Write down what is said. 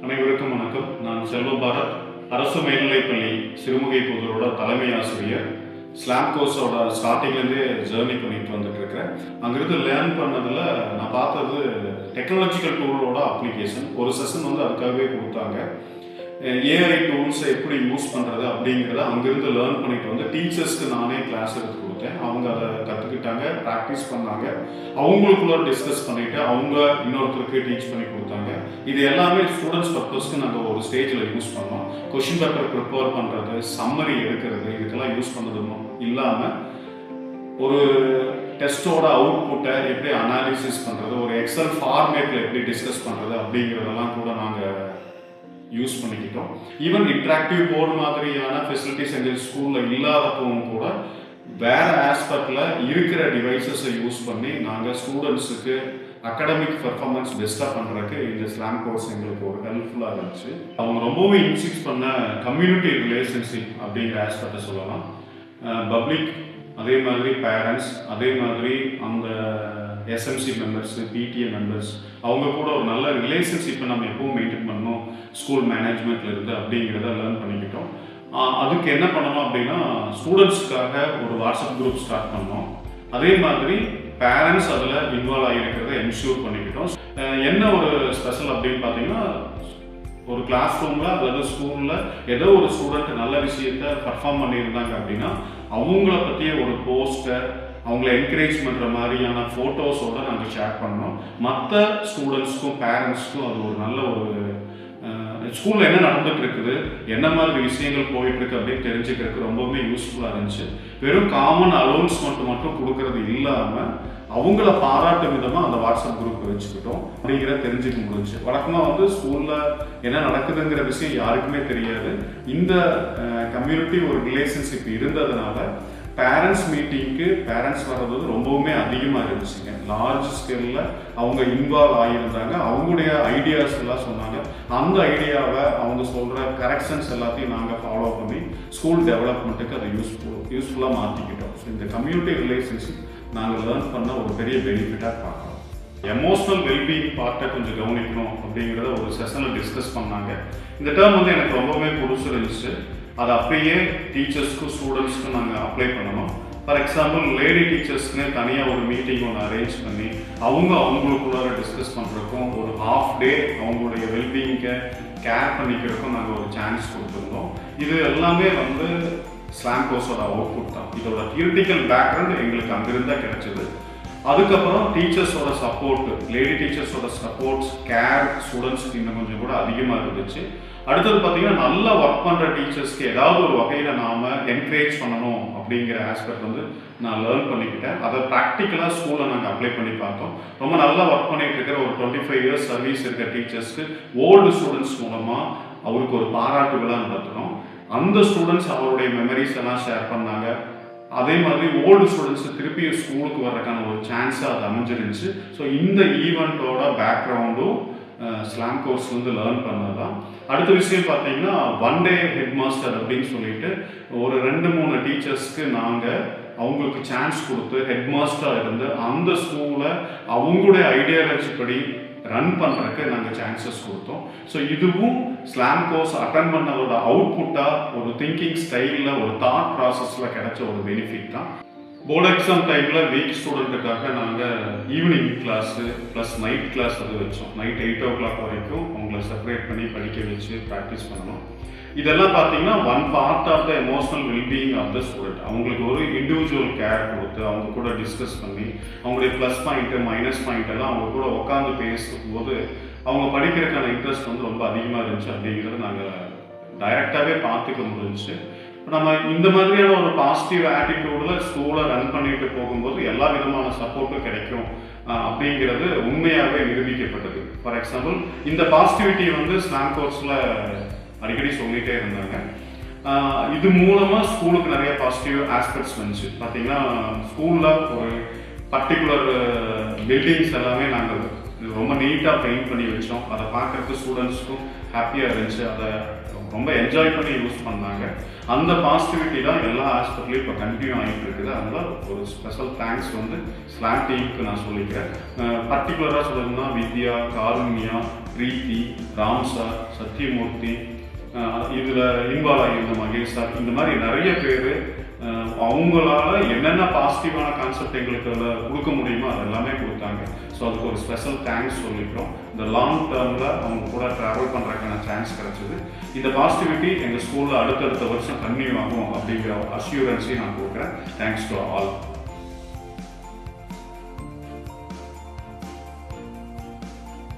அனைவருக்கும் வணக்கம். நான் செல்வ பாரத், அரசு மேல்நிலைப்பள்ளி சிறுமுகை புதூரோட தலைமை ஆசிரியர். ஸ்லாம் கோர்ஸோட ஸ்டார்டிங்லேருந்தே ஜேர்னி பண்ணிட்டு வந்துட்டு இருக்கிறேன். அங்கிருந்து லேர்ன் பண்ணதில் நான் பார்த்தது டெக்னாலஜிக்கல் டூலோட அப்ளிகேஷன். ஒரு செஷன் அதுக்காகவே கொடுத்தாங்க. ஏஐ டூல்ஸை எப்படி யூஸ் பண்ணுறது அப்படிங்கிறத அங்கேருந்து லேர்ன் பண்ணிட்டு வந்து டீச்சர்ஸ்க்கு நானே கிளாஸ் எடுத்து கொடுத்தேன். அவங்க அதை கற்றுக்கிட்டாங்க, ப்ராக்டிஸ் பண்ணாங்க, அவங்களுக்குள்ள டிஸ்கஸ் பண்ணிவிட்டு அவங்க இன்னொருத்தருக்கு டீச் பண்ணி கொடுத்தாங்க. இது எல்லாமே ஸ்டூடெண்ட்ஸ் பர்பஸ்க்கு நாங்கள் ஒரு ஸ்டேஜில் யூஸ் பண்ணோம். கொஷின் பேப்பர் ப்ரிப்பேர் பண்ணுறது, சம்மரி எடுக்கிறது, இதுக்கெல்லாம் யூஸ் பண்ணுறது இல்லாமல் ஒரு டெஸ்ட்டோட அவுட்புட்டை எப்படி அனாலிசிஸ் பண்ணுறது, ஒரு எக்ஸல் ஃபார்மேட்டில் எப்படி டிஸ்கஸ் பண்ணுறது அப்படிங்கிறதெல்லாம் கூட நாங்கள் யூஸ் பண்ணிக்கிட்டோம். ஈவன் இன்ட்ராக்டிவ் போர்டு மாதிரியான ஃபெசிலிட்டிஸ் எங்கள் ஸ்கூலில் இல்லாதப்பவும் கூட வேறு ஆஸ்பெக்டில் இருக்கிற டிவைசஸை யூஸ் பண்ணி நாங்கள் ஸ்டூடெண்ட்ஸுக்கு அகாடமிக் பெர்ஃபார்மன்ஸ் பெஸ்ட்டாக பண்ணுறதுக்கு இந்த ஸ்லாம் கோர்ஸ் எங்களுக்கு ஒரு ஹெல்ப்ஃபுல்லாக இருந்துச்சு. அவங்க ரொம்பவே இன்சிஸ்ட் பண்ண கம்யூனிட்டி ரிலேஷன்ஷிப் அப்படிங்கிற ஆஸ்பெக்டை சொல்லலாம். பப்ளிக், அதே மாதிரி பேரண்ட்ஸ், அதே மாதிரி அந்த எஸ்எம்சி மெம்பர்ஸ், பிடிஏ மெம்பர்ஸ், அவங்க கூட ஒரு நல்ல ரிலேஷன்ஷிப்பை நம்ம எப்பவும் மெயின்டைன் பண்ணணும் ஸ்கூல் மேனேஜ்மெண்ட்டில் இருந்து அப்படிங்கிறத லேர்ன் பண்ணிக்கிட்டோம். அதுக்கு என்ன பண்ணணும் அப்படின்னா, ஸ்டூடெண்ட்ஸ்க்காக ஒரு வாட்ஸ்அப் குரூப் ஸ்டார்ட் பண்ணோம். அதே மாதிரி பேரண்ட்ஸ் அதில் இன்வால்வ் ஆகியிருக்கிறத என்ஷூர் பண்ணிக்கிட்டோம். என்ன ஒரு ஸ்பெஷல் அப்படின்னு பார்த்தீங்கன்னா, ஒரு கிளாஸ் ரூமில் அல்லது ஸ்கூலில் ஏதோ ஒரு ஸ்டூடெண்ட் நல்ல விஷயத்தை பர்ஃபார்ம் பண்ணியிருந்தாங்க அப்படின்னா அவங்கள பற்றிய ஒரு போஸ்டர், அவங்கள என்கரேஜ் பண்ணுற மாதிரியான ஃபோட்டோஸோடு நாங்கள் ஷேர் பண்ணோம். மற்ற ஸ்டூடெண்ட்ஸ்க்கும் பேரண்ட்ஸ்க்கும் அது ஒரு நல்ல ஒரு ஸ்கூலில் என்ன நடந்துட்டு இருக்குது, என்ன மாதிரி விஷயங்கள் போயிட்டுருக்கு அப்படின்னு தெரிஞ்சுக்கிறதுக்கு ரொம்பவுமே யூஸ்ஃபுல்லாக இருந்துச்சு. வெறும் காமன் அலௌன்ஸ்மெண்ட் மட்டும் கொடுக்கறது இல்லாமல் அவங்கள பாராட்டு விதமாக அந்த வாட்ஸ்அப் குரூப் வச்சுக்கிட்டோம் அப்படிங்கிற தெரிஞ்சுக்க முடிஞ்சு. வழக்கமாக ஸ்கூலில் என்ன நடக்குதுங்கிற விஷயம் யாருக்குமே தெரியாது. இந்த கம்யூனிட்டி ஒரு ரிலேஷன்ஷிப் இருந்ததுனால பேரண்ட்ஸ் மீட்டிங்க்கு பேரண்ட்ஸ் வர்றது ரொம்பவுமே அதிகமாக இருந்துச்சுங்க. லார்ஜ் ஸ்கேலில் அவங்க இன்வால்வ் ஆகியிருந்தாங்க. அவங்களுடைய ஐடியாஸ் எல்லாம் சொன்னாங்க. அந்த ஐடியாவை அவங்க சொல்கிற கரெக்ஷன்ஸ் எல்லாத்தையும் நாங்கள் ஃபாலோ பண்ணி ஸ்கூல் டெவலப்மெண்ட்டுக்கு அதை யூஸ்ஃபுல்லாக மாற்றிக்கிட்டோம். ஸோ இந்த கம்யூனிட்டி ரிலேஷன்ஷிப் நாங்கள் லேர்ன் பண்ண ஒரு பெரிய பெனிஃபிட்டாக பார்க்குறோம். எமோஷனல் வெல்பீயிங் பார்ட்டை கொஞ்சம் கவனிக்கணும் அப்படிங்கிறத ஒரு செஷனில் டிஸ்கஸ் பண்ணாங்க. இந்த டேர்ம் எனக்கு ரொம்பவே பிடிச்சிருந்துச்சு. அதை அப்படியே டீச்சர்ஸ்க்கும் ஸ்டூடெண்ட்ஸ்க்கும் நாங்கள் அப்ளை பண்ணணும். ஃபார் எக்ஸாம்பிள், லேடி டீச்சர்ஸ்க்குன்னு தனியாக ஒரு மீட்டிங் ஒன்று அரேஞ்ச் பண்ணி அவங்களுக்குள்ளார டிஸ்கஸ் பண்ணுறதுக்கும் ஒரு ஹாஃப் டே அவங்களுடைய வெல்பீயிங்கை கேர் பண்ணிக்கிறதுக்கும் நாங்கள் ஒரு சான்ஸ் கொடுத்துருந்தோம். இது எல்லாமே ஸ்லாம் கோர்ஸோட அவுட்புட் தான். இதோட தியரிட்டிக்கல் பேக்ரவுண்ட் எங்களுக்கு அங்கிருந்தா கிடைச்சது. அதுக்கப்புறம் டீச்சர்ஸோட சப்போர்ட், லேடி டீச்சர்ஸோட சப்போர்ட்ஸ், கேர் ஸ்டூடெண்ட்ஸ்க்கு இன்னும் கொஞ்சம் கூட அதிகமாக இருந்துச்சு. அடுத்தது பார்த்தீங்கன்னா, நல்லா ஒர்க் பண்ணுற டீச்சர்ஸ்க்கு ஏதாவது ஒரு வகையில் நாம் என்கரேஜ் பண்ணணும் அப்படிங்கிற ஆஸ்பெக்ட் நான் லேர்ன் பண்ணிக்கிட்டேன். அதை ப்ராக்டிக்கலாக ஸ்கூலில் நாங்கள் அப்ளை பண்ணி பார்த்தோம். ரொம்ப நல்லா ஒர்க் பண்ணிட்டு இருக்கிற ஒரு 25 இயர்ஸ் சர்வீஸ் இருக்கிற டீச்சர்ஸ்க்கு ஓல்டு ஸ்டூடெண்ட்ஸ் மூலமாக அவருக்கு ஒரு பாராட்டு விழா நடத்தணும். அந்த ஸ்டூடெண்ட்ஸ் அவருடைய மெமரிஸ் எல்லாம் ஷேர் பண்ணாங்க. அதே மாதிரி ஓல்டு ஸ்டூடெண்ட்ஸ் திருப்பி ஸ்கூலுக்கு வர்றதுக்கான ஒரு சான்ஸாக அது அமைஞ்சிருந்துச்சு. ஸோ இந்த ஈவெண்ட்டோட பேக்ரவுண்டும் ஸ்லாம் கோர்ஸ் லேர்ன் பண்ணது தான். அடுத்த விஷயம் பார்த்தீங்கன்னா, ஒன் டே ஹெட் மாஸ்டர் அப்படின்னு சொல்லிட்டு ஒரு 2-3 டீச்சர்ஸ்க்கு நாங்கள் அவங்களுக்கு சான்ஸ் கொடுத்து ஹெட் மாஸ்டராக இருந்து அந்த ஸ்கூலை அவங்களுடைய ஐடியாலஜி படி ரன் பண்ணுறதுக்கு நாங்கள் சான்சஸ் கொடுத்தோம். ஸோ இதுவும் ஸ்லாம் கோர்ஸ் அட்டன் பண்ணதோட அவுட்புட்டாக ஒரு திங்கிங் ஸ்டைலில், ஒரு தாட் ப்ராசஸில் கிடைச்ச ஒரு பெனிஃபிட் தான். போர்டு எக்ஸாம் டைமில் வீக் ஸ்டூடெண்ட்டுக்காக நாங்கள் evening class plus night class வச்சோம். நைட் 8 o'clock வரைக்கும் அவங்கள செப்பரேட் பண்ணி படிக்க வச்சு ப்ராக்டிஸ் பண்ணணும். இதெல்லாம் பார்த்தீங்கன்னா one part of the emotional wellbeing of the student. அவங்களுக்கு ஒரு இண்டிவிஜுவல் கேர் கொடுத்து அவங்க கூட டிஸ்கஸ் பண்ணி அவங்களுடைய ப்ளஸ் பாயிண்ட்டு, மைனஸ் பாயிண்ட் எல்லாம் அவங்க கூட உட்காந்து பேசும்போது அவங்க படிக்கிறதுக்கான இன்ட்ரெஸ்ட் ரொம்ப அதிகமாக இருந்துச்சு அப்படிங்கிறது நாங்கள் டைரெக்டாகவே பார்த்துக்க முடிஞ்சிச்சு. நம்ம இந்த மாதிரியான ஒரு பாசிட்டிவ் ஆட்டிடியூடில் ஸ்கூலை ரன் பண்ணிட்டு போகும்போது எல்லா விதமான சப்போர்ட்டும் கிடைக்கும் அப்படிங்கிறது உண்மையாகவே நிரூபிக்கப்பட்டது. ஃபார் எக்ஸாம்பிள், இந்த பாசிட்டிவிட்டி ஸ்லாம் கோர்ஸில் அடிக்கடி சொல்லிகிட்டே இருந்தாங்க. இது மூலமாக ஸ்கூலுக்கு நிறைய பாசிட்டிவ் ஆஸ்பெக்ட்ஸ் வந்துச்சு. பார்த்தீங்கன்னா, ஸ்கூலில் ஒரு பர்டிகுலர் பில்டிங்ஸ் எல்லாமே நாங்கள் இது ரொம்ப நீட்டாக பெயிண்ட் பண்ணி வச்சோம். அதை பார்க்குறதுக்கு ஸ்டூடெண்ட்ஸ்க்கும் ஹாப்பியாக இருந்துச்சு. அதை ரொம்ப என்ஜாய் பண்ணி யூஸ் பண்ணாங்க. அந்த பாசிட்டிவிட்டி தான் எல்லா ஹாஸ்பிட்டலையும் இப்போ கண்டினியூ ஆகிட்டு இருக்குது. அதனால் ஒரு ஸ்பெஷல் தேங்க்ஸ் வந்து ஸ்லாம் டீமுக்கு நான் சொல்லிக்கிறேன். பர்டிகுலராக சொல்லணும்னா வித்யா, காருண்யா, பிரீத்தி, ராம் சார், சத்யமூர்த்தி, இதில் இன்வால்வ் ஆகியிருந்த மகேஷ் சார், இந்த மாதிரி நிறைய பேர் அவங்களால என்னென்ன பாசிட்டிவான கான்செப்ட் எங்களுக்கு அதில் கொடுக்க முடியுமோ அது எல்லாமே கொடுத்தாங்க. ஸோ அதுக்கு ஒரு ஸ்பெஷல் தேங்க்ஸ் சொல்லிக்கிறோம். இந்த லாங் டேர்மில் அவங்க கூட ட்ராவல் பண்ணுறதுக்கான சான்ஸ் கிடச்சிது. இந்த பாசிட்டிவிட்டி எங்கள் ஸ்கூலில் அடுத்தடுத்த வருஷம் கன்டினியூ ஆகும் அப்படிங்கிற அஷ்யூரன்ஸையும் நான் கொடுக்குறேன். Thanks to all.